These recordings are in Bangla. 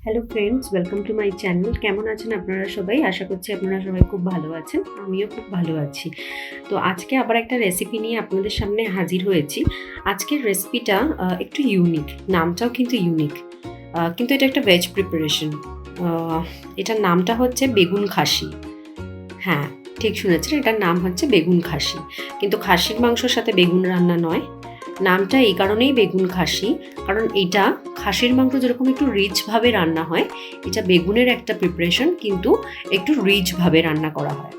Hello friends, welcome to my channel. কেমন আছেন আপনারা সবাই? আশা করছি আপনারা সবাই খুব ভালো আছেন। আমিও খুব ভালো আছি। তো আজকে আবার একটা রেসিপি নিয়ে আপনাদের সামনে হাজির হয়েছি। আজকের রেসিপিটা একটু ইউনিক, নামটাও কিন্তু ইউনিক। কিন্তু এটা একটা ভেজ প্রিপারেশন। এটার নামটা হচ্ছে বেগুন খাসি। হ্যাঁ, ঠিক শুনেছেন, এটার নাম হচ্ছে বেগুন খাসি। কিন্তু খাসির মাংসর সাথে বেগুন রান্না নয়। নামটা এই কারণেই বেগুন খাসি, কারণ এটা খাসির মাংস যেরকম একটু রিচভাবে রান্না হয়, এটা বেগুনের একটা প্রিপারেশন, কিন্তু একটু রিচভাবে রান্না করা হয়।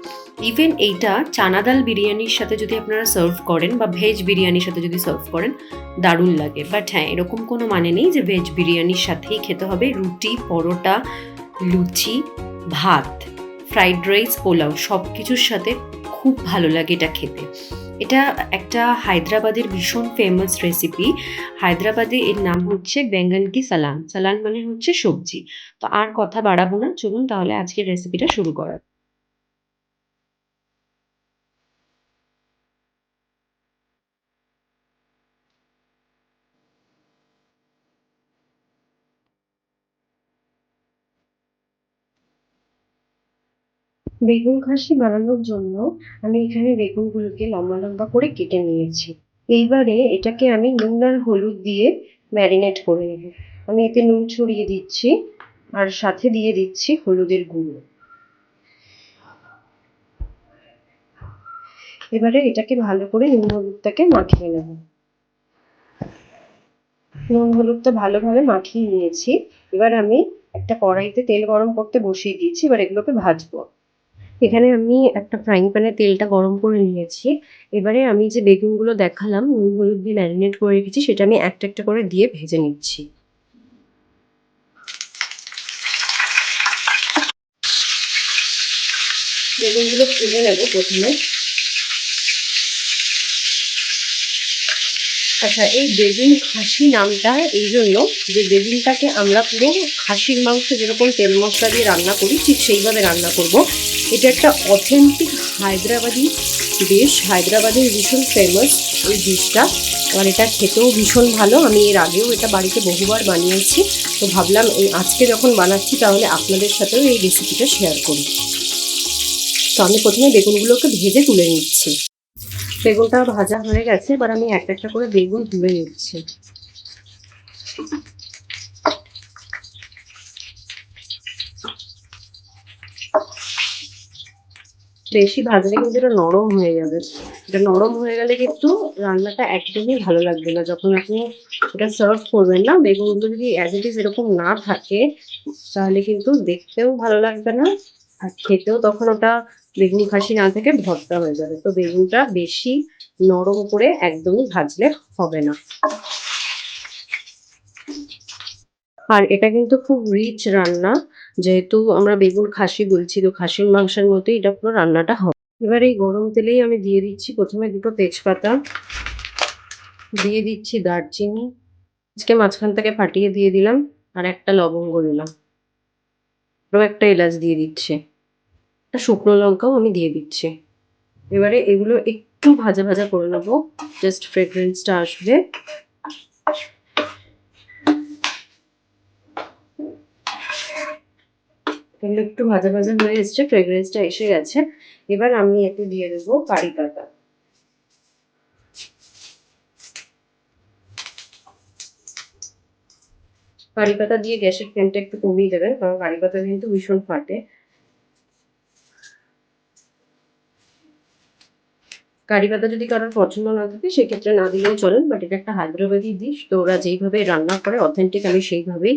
ইভেন এইটা চানা ডাল বিরিয়ানির সাথে যদি আপনারা সার্ভ করেন বা ভেজ বিরিয়ানির সাথে যদি সার্ভ করেন, দারুণ লাগে। বাট হ্যাঁ, এরকম কোনো মানে নেই যে ভেজ বিরিয়ানির সাথেই খেতে হবে। রুটি, পরোটা, লুচি, ভাত, ফ্রাইড রাইস, পোলাও সব কিছুর সাথে খুব ভালো লাগে এটা খেতে। এটা একটা হায়দ্রাবাদের ভীষণ ফেমাস রেসিপি। হায়দ্রাবাদে এর নাম হচ্ছে বেঙ্গল কি সালান। সালান মানে হচ্ছে সবজি। তো আর কথা বাড়াবো না, চলুন তাহলে আজকের রেসিপিটা শুরু করা। বেগুন খাসি বানানোর জন্য আমি এখানে বেগুনগুলোকে লম্বা লম্বা করে কেটে নিয়েছি। এইবারে এটাকে আমি নুন আর হলুদ দিয়ে ম্যারিনেট করে নেব। আমি এতে নুন ছড়িয়ে দিচ্ছি আর সাথে দিয়ে দিচ্ছি হলুদের গুঁড়ো। এবারে এটাকে ভালো করে নুন হলুদটাকে মাখিয়ে নেব। নুন হলুদটা ভালোভাবে মাখিয়ে নিয়েছি। এবার আমি একটা কড়াইতে তেল গরম করতে বসিয়ে দিয়েছি। এবার এগুলোকে ভাজবো। এখানে আমি একটা ফ্রাইং প্যানে তেলটা গরম করে নিয়েছি। এবারে আমি যে বেগুনগুলো দেখালাম নুন হলুদ দিয়ে ম্যারিনেট করে রেখেছি, সেটা আমি একটা একটা করে দিয়ে ভেজে নিচ্ছি। বেগুনগুলো ভেজে নেবো প্রথমে। আচ্ছা, এই বেগুন খাসি নামটা এই জন্য যে বেগুনটাকে আমরা পুরো খাসির মাংস যেরকম তেল মশলা দিয়ে রান্না করি ঠিক সেইভাবে রান্না করব। এটা একটা অথেন্টিক হায়দ্রাবাদি ডিশ, হায়দ্রাবাদের ভীষণ ফেমাস এই ডিশটা। আর এটা খেতেও ভীষণ ভালো। আমি এর আগেও এটা বাড়িতে বহুবার বানিয়েছি। তো ভাবলাম এই আজকে যখন বানাচ্ছি তাহলে আপনাদের সাথেও এই রেসিপিটা শেয়ার করি। তো আমি প্রথমে বেগুনগুলোকে ভেজে তুলে নিচ্ছি। বেগুনটা ভাজা হয়ে গেছে, এবার আমি একটা একটা করে বেগুন তুলে নিচ্ছি। বেশি ভাজলে কিন্তু এটা নরম হয়ে যাবে। এটা নরম হয়ে গেলে কিন্তু রান্নাটা একদমই ভালো লাগবে না। যখন আপনি এটা সার্ভ করবেন না, বেগুনগুলো যদি অ্যাজ ইট ইজ এরকম না থাকে তাহলে কিন্তু দেখতেও ভালো লাগবে না, আর খেতেও তখন ওটা বেগুন খাসি না থেকে ভর্তা হয়ে যাবে। তো বেগুনটা বেশি নরম করে একদমই ভাজলে হবে না। আর এটা কিন্তু খুব রিচ রান্না, যেহেতু আমরা বেগুন খাসি বলছি, তো খাসির মাংসের মতোই এটা পুরো রান্নাটা হবে। এবার এই গরম তেলেই আমি দিয়ে দিচ্ছি প্রথমে দুটো তেজপাতা, দিয়ে দিচ্ছি দারচিনি, আজকে মাঝখান থেকে ফাটিয়ে দিয়ে দিলাম, আর একটা লবঙ্গ দিলাম, আরও একটা এলাচ দিয়ে দিচ্ছি, একটা শুকনো লঙ্কাও আমি দিয়ে দিচ্ছি। এবারে এগুলো একটু ভাজা ভাজা করে নেবো, জাস্ট ফ্রেগরেন্সটা আসবে। এগুলো একটু ভাজা ভাজা হয়ে এসছে, ফ্রেগরেন্সটা এসে গেছে। এবার আমি এতে দিয়ে দেবো কারি পাতা। কারি পাতা দিয়ে গ্যাসের ফ্লেমটা একটু কমিয়ে দেবেন, কারণ কারি পাতা কিন্তু ভীষণ ফাটে। কারি পাতা যদি কারোর পছন্দ না থাকে সেক্ষেত্রে না দিলেও চলেন, বাট এটা একটা হায়দ্রাবাদি ডিশ, তো ওরা যেইভাবে রান্না করে অথেন্টিক, আমি সেইভাবেই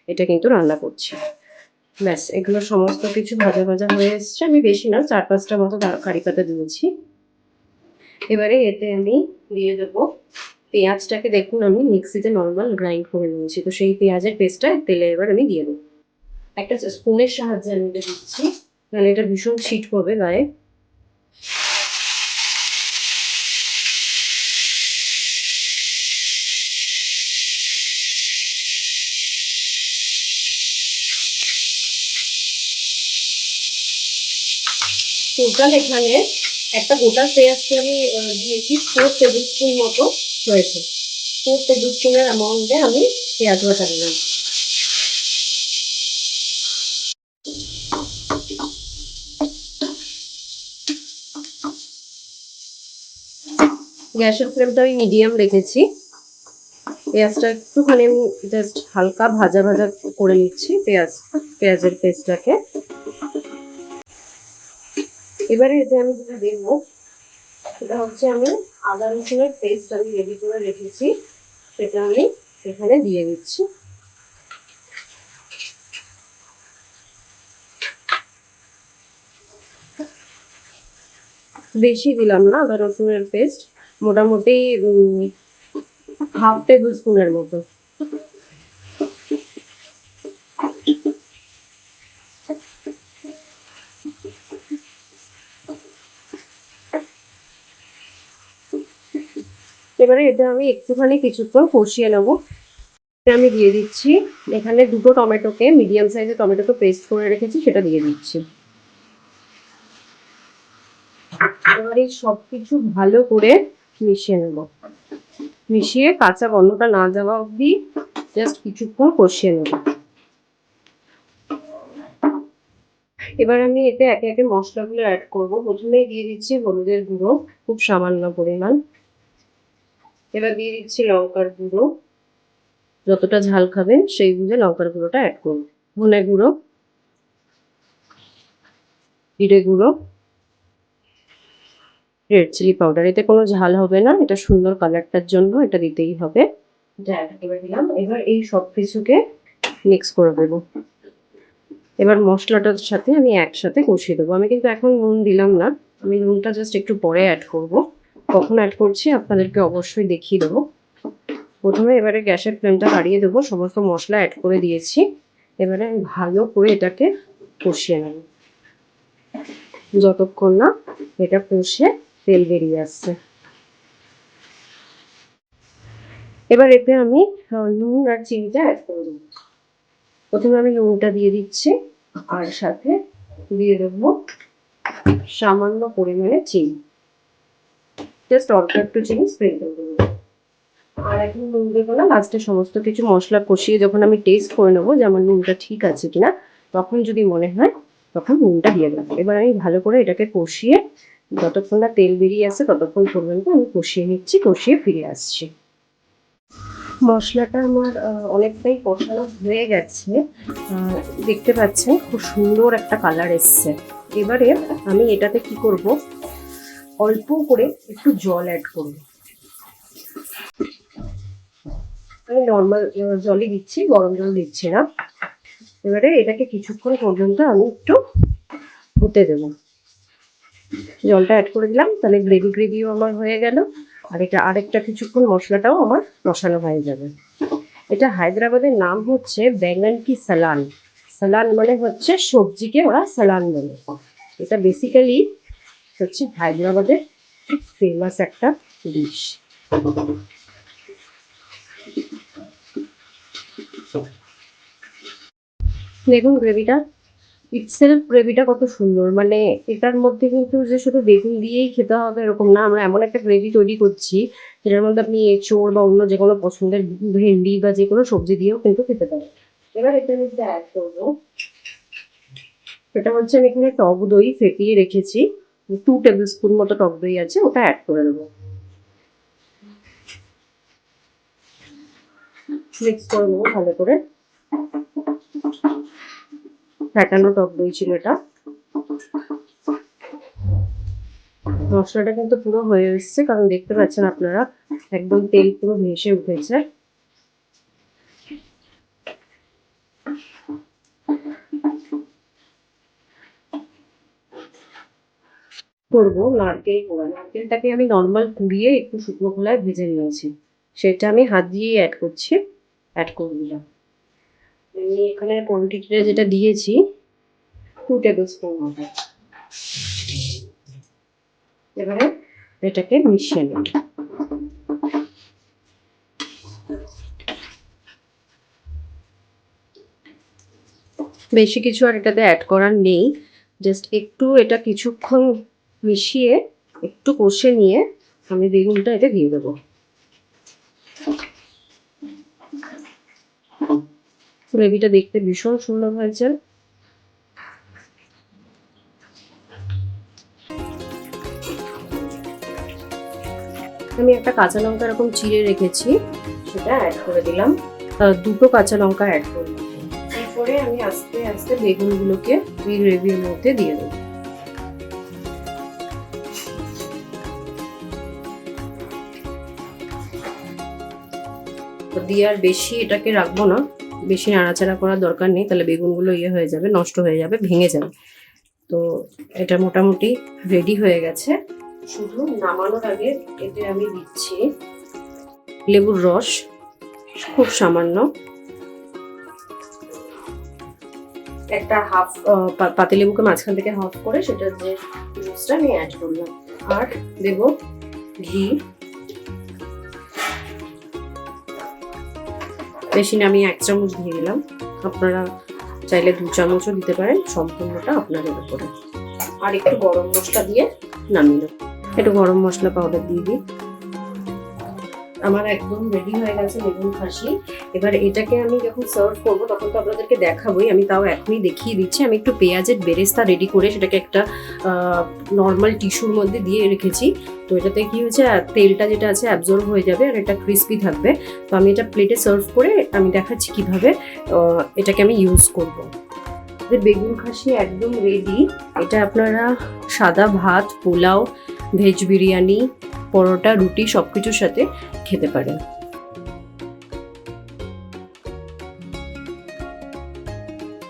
এটা কিন্তু রান্না করছি। ব্যাস, এগুলো সমস্ত কিছু ভাজা ভাজা হয়ে এসছে। আমি বেশি না, 4-5টা মতো কারি পাতা দিয়েছি। এবারে এতে আমি দিয়ে দেবো পেঁয়াজটাকে। দেখুন আমি মিক্সিতে নর্মাল গ্রাইন্ড করে নিয়েছি, তো সেই পেঁয়াজের পেস্টটা তেলে এবার আমি দিয়ে দেবো। একটা স্পুনের সাহায্যে আমি এটা দিচ্ছি, কারণ এটা ভীষণ ছিট হবে গায়ে। টোটাল এখানে একটা গোটা পেঁয়াজকে আমি দিয়েছি 4 টেবিল স্পুন মতো হয়েছে। 4 টেবিল স্পুনের অ্যামাউন্টে আমি পেঁয়াজ বাটা দিলাম। গ্যাসের ফ্লেমটা আমি মিডিয়াম রেখেছি। পেঁয়াজটা একটুখানি আমি জাস্ট হালকা ভাজা ভাজা করে নিচ্ছি পেঁয়াজের পেস্টটাকে। এবারে এতে আমি যেটা দেবো সেটা হচ্ছে আমি আদা রসুনের পেস্ট আমি রেডি করে রেখেছি, সেটা আমি এখানে দিয়ে দিচ্ছি। বেশি দিলাম না আদা রসুনের পেস্ট, মোটামুটি হাফ টেবিল স্পুনের মতো। এবারে এটা আমি একটুখানি কিছুক্ষণ কষিয়ে নেবো। আমি দিয়ে দিচ্ছি এখানে দুটো টমেটোকে, মিডিয়াম সাইজের টমেটোকে পেস্ট করে রেখেছি, সেটা দিয়ে দিচ্ছি। এবার এই সবকিছু ভালো করে মিশিয়ে নেব। মিশিয়ে কাঁচা গন্ধটা না যাওয়া অবধি জাস্ট কিছুক্ষণ কষিয়ে নেব। এবার আমি এতে একে একে মশলাগুলো অ্যাড করব। প্রথমেই দিয়ে দিচ্ছি হলুদের গুঁড়ো, খুব সামান্য পরিমাণ। এবার দিয়ে দিচ্ছি লঙ্কার গুঁড়ো, যতটা ঝাল খাবেন সেই বুঝে লঙ্কার গুঁড়োটা অ্যাড করুন। ধনে গুঁড়ো, জিরে গুঁড়ো, রেড চিলি পাউডার। এতে কোনো ঝাল হবে না, এটা সুন্দর কালারটার জন্য এটা দিতেই হবে। এবার দিলাম। এবার এই সব কিছুকে মিক্স করে দেবো। এবার মশলাটার সাথে আমি একসাথে কষিয়ে দেবো। আমি কিন্তু এখন নুন দিলাম না, আমি নুনটা জাস্ট একটু পরে অ্যাড করব। কখন অ্যাড করছি আপনাদেরকে অবশ্যই দেখিয়ে দেবো। প্রথমে এবারে গ্যাসের ফ্লেমটা বাড়িয়ে দেবো, সমস্ত মশলা অ্যাড করে দিয়েছি। এবারে আমি ভালো করে এটাকে কষিয়ে নেব যতক্ষণ না এটা কষে তেল বেরিয়ে আসছে। এবার এতে আমি নুন আর চিনিটা অ্যাড করে দেবো। প্রথমে আমি নুনটা দিয়ে দিচ্ছি, আর সাথে দিয়ে দেবো সামান্য পরিমাণে চিনি, জাস্ট অল্প একটু চিনি স্প্রিঙ্কল করে দেবো। আর এখন নুন দেবো না, লাস্টে সমস্ত কিছু মশলা কষিয়ে যখন আমি টেস্ট করে নেবো যে আমার নুনটা ঠিক আছে কিনা, তখন যদি মনে হয় তখন নুনটা দিয়ে দেবো। এবার আমি ভালো করে এটাকে কষিয়ে যতক্ষণ না তেল বেরিয়ে আসে ততক্ষণ পর্যন্ত আমি কষিয়ে নিচ্ছি, কষিয়ে ফিরে আসছি। মশলাটা আমার অনেকটাই কষানো হয়ে গেছে, দেখতে পাচ্ছেন খুব সুন্দর একটা কালার এসছে। এবারে আমি এটাতে কি করব, অল্প করে একটু জল অ্যাড করব। আমি নর্মাল জলই দিচ্ছি, গরম জল দিচ্ছি না। এবারে এটাকে কিছুক্ষণ পর্যন্ত আমি একটু হতে দেবো। জলটা অ্যাড করে দিলাম, তাহলে গ্রেভিও আমার হয়ে গেল, আর এটা আরেকটা কিছুক্ষণ মশলাটাও আমার কষানো হয়ে যাবে। এটা হায়দ্রাবাদের নাম হচ্ছে বেঙ্গন কি সালান। সালান মানে হচ্ছে সবজিকে ওরা সালান বলে। এটা বেসিক্যালি হচ্ছে হায়দ্রাবাদের ফেমাস একটা ডিশ। দেখুন গ্রেভিটা কত সুন্দর, মানে এটার মধ্যে কিন্তু যে শুধু বেগুন দিয়েই খেতে হবে এরকম না, আমরা এমন একটা গ্রেভি তৈরি করছি যেটার মধ্যে আপনি এঁচোড় বা অন্য যে কোনো পছন্দের ভেন্ডি বা যে কোনো সবজি দিয়েও কিন্তু খেতে পারেন। এবার এটার মধ্যে অ্যাড করবো, সেটা হচ্ছে আমি এখানে টক দই ফেটিয়ে রেখেছি, 2 টেবিল স্পুন মতো টক দই আছে, ওটা অ্যাড করে দেবো। মিক্স করে নেবো ভালো করে। ফ্যাটানো টক দই ছিল এটা। মশলাটা কিন্তু পুরো হয়ে এসছে, কারণ দেখতে পাচ্ছেন আপনারা একদম তেল পুরো ভেসে উঠেছে। করবো নারকেল কোড়া, নারকেলটাকে আমি নর্মাল কুড়িয়ে একটু শুকনো খোলায় ভেজে নিয়েছি, সেটা আমি হাত দিয়েই অ্যাড করছি, অ্যাড করে দিলাম। আমি এখানে কোয়ান্টিটিটা যেটা দিয়েছি 2 টেবিল স্পুন মতো। এবারে এটাকে মিশিয়ে নেব। বেশি কিছু আর এটাতে অ্যাড করার নেই, জাস্ট একটু এটা কিছুক্ষণ মিশিয়ে একটু কষে নিয়ে আমি বেগুনটা এটা দিয়ে দেবো। গ্রেভিটা দেখতে ভীষণ সুন্দর হয়েছে। আমি একটা কাঁচা লঙ্কা এরকম চিড়ে রেখেছি, সেটা অ্যাড করে দিলাম। 2টো কাঁচা লঙ্কা অ্যাড করলাম। এরপরে আমি আস্তে আস্তে বেগুনগুলোকে এই গ্রেভির মধ্যে দিয়ে দেবো। দিয়ে আর বেশি এটাকে রাখবো না, বেশি নাড়াচাড়া করার দরকার নেই, তাহলে বেগুনগুলো হয়ে যাবে, নষ্ট হয়ে যাবে, ভেঙে যাবে। তো এটা মোটামুটি রেডি হয়ে গেছে। শুধু নামানোর আগে এতে আমি দিচ্ছি লেবুর রস, খুব সামান্য, একটা হাফ পাতিলেবুকে মাঝখান থেকে হাফ করে সেটার যে জুসটা আমি অ্যাড করলাম। আর দেব ঘি, বেশি না, আমি 1 চামচ দিয়ে দিলাম। আপনারা চাইলে 2 চামচও দিতে পারেন, সম্পূর্ণটা আপনাদের উপরে। আর একটু গরম মশলা দিয়ে নামিয়ে দেবো। একটু গরম মশলা পাউডার দিয়ে দিই। আমার একদম রেডি হয়ে গেছে বেগুন খাসি। এবার এটাকে আমি যখন সার্ভ করবো তখন তো আপনাদেরকে দেখাবোই, আমি তাও এখনই দেখিয়ে দিচ্ছি। আমি একটু পেঁয়াজের বেরেস্তা রেডি করে সেটাকে একটা নর্মাল টিস্যুর মধ্যে দিয়ে রেখেছি। তো এটাতে কি হয়েছে, তেলটা যেটা আছে অ্যাবজর্ব হয়ে যাবে আর এটা ক্রিস্পি থাকবে। তো আমি এটা প্লেটে সার্ভ করে আমি দেখাচ্ছি কিভাবে এটাকে আমি ইউজ করব। বেগুন খাসি একদম রেডি। এটা আপনারা সাদা ভাত, পোলাও, ভেজ বিরিয়ানি, পরোটা, রুটি সব কিছুর সাথে খেতে পারেন।